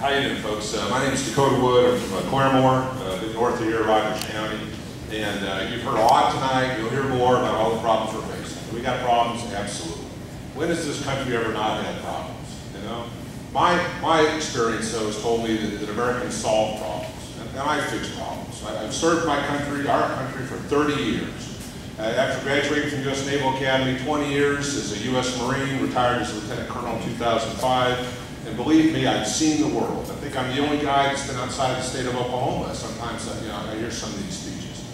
How you doing, folks? My name is Dakota Wood. I'm from Claremore, a bit north of here, Rogers County. And you've heard a lot tonight. You'll hear more about all the problems we're facing. We got problems? Absolutely. When has this country ever not had problems? You know, my experience, though, has told me that Americans solve problems. And I fix problems. I've served my country, our country, for 30 years. After graduating from U.S. Naval Academy, 20 years as a U.S. Marine, retired as a Lieutenant Colonel in 2005. And believe me, I've seen the world. I think I'm the only guy that's been outside the state of Oklahoma. Sometimes I hear some of these speeches.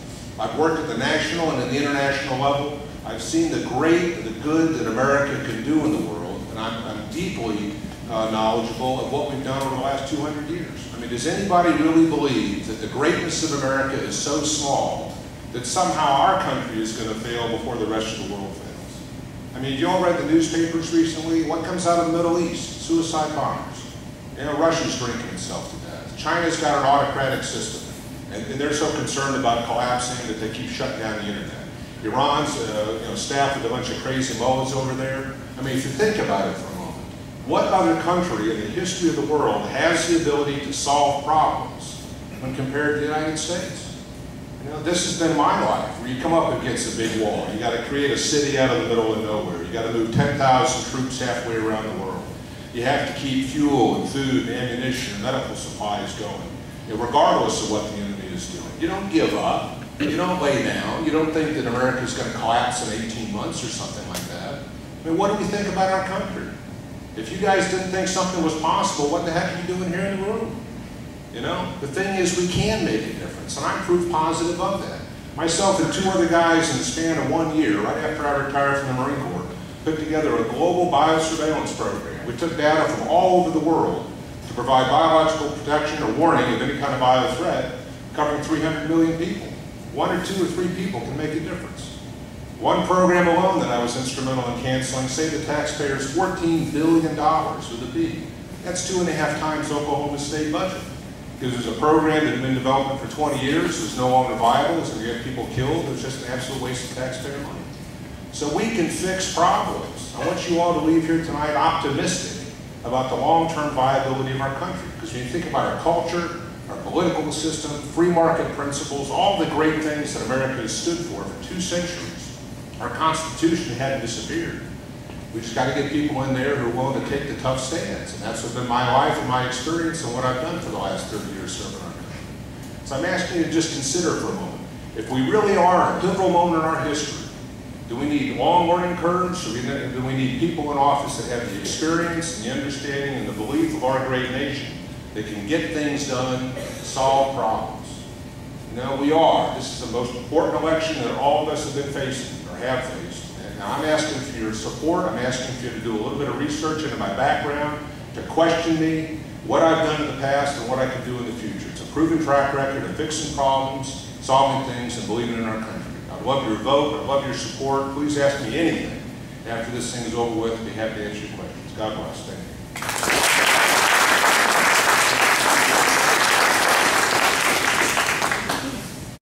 I've worked at the national and at the international level. I've seen the great, the good that America can do in the world, and I'm deeply knowledgeable of what we've done over the last 200 years. I mean, does anybody really believe that the greatness of America is so small that somehow our country is going to fail before the rest of the world fails? I mean, you all read the newspapers recently? What comes out of the Middle East? Suicide bombers. You know, Russia's drinking itself to death. China's got an autocratic system, and they're so concerned about collapsing that they keep shutting down the internet. Iran's staffed with a bunch of crazy mullahs over there. I mean, if you think about it for a moment, what other country in the history of the world has the ability to solve problems when compared to the United States? You know, this has been my life, where you come up against a big wall. You got to create a city out of the middle of nowhere. You got to move 10,000 troops halfway around the world. You have to keep fuel and food and ammunition and medical supplies going, regardless of what the enemy is doing. You don't give up. You don't lay down. You don't think that America is going to collapse in 18 months or something like that. I mean, what do we think about our country? If you guys didn't think something was possible, what the heck are you doing here in the room? You know, the thing is, we can make a difference, and I'm proof positive of that. Myself and two other guys in the span of 1 year, right after I retired from the Marine Corps, put together a global biosurveillance program. We took data from all over the world to provide biological protection or warning of any kind of bio threat, covering 300 million people. 1 or 2 or 3 people can make a difference. One program alone that I was instrumental in canceling saved the taxpayers $14 billion with a B. That's 2.5 times Oklahoma's state budget. Because there's a program that had been in development for 20 years, was no longer viable, was going to get people killed. It was just an absolute waste of taxpayer money. So we can fix problems. I want you all to leave here tonight optimistic about the long-term viability of our country. Because when you think about our culture, our political system, free market principles, all the great things that America has stood for 2 centuries, our Constitution hadn't disappeared. We just got to get people in there who are willing to take the tough stands. And that's what's been my life and my experience and what I've done for the last 30 years serving our country. So I'm asking you to just consider for a moment, if we really are a pivotal moment in our history, do we need long learning curves? Or do we need people in office that have the experience and the understanding and the belief of our great nation that can get things done, solve problems? No, we are. This is the most important election that all of us have been facing or have faced. Now, I'm asking for your support. I'm asking for you to do a little bit of research into my background, to question me, what I've done in the past and what I can do in the future. It's a proven track record of fixing problems, solving things, and believing in our country. I'd love your vote. I'd love your support. Please ask me anything after this thing is over with. I'd be happy to answer your questions. God bless. Thank you.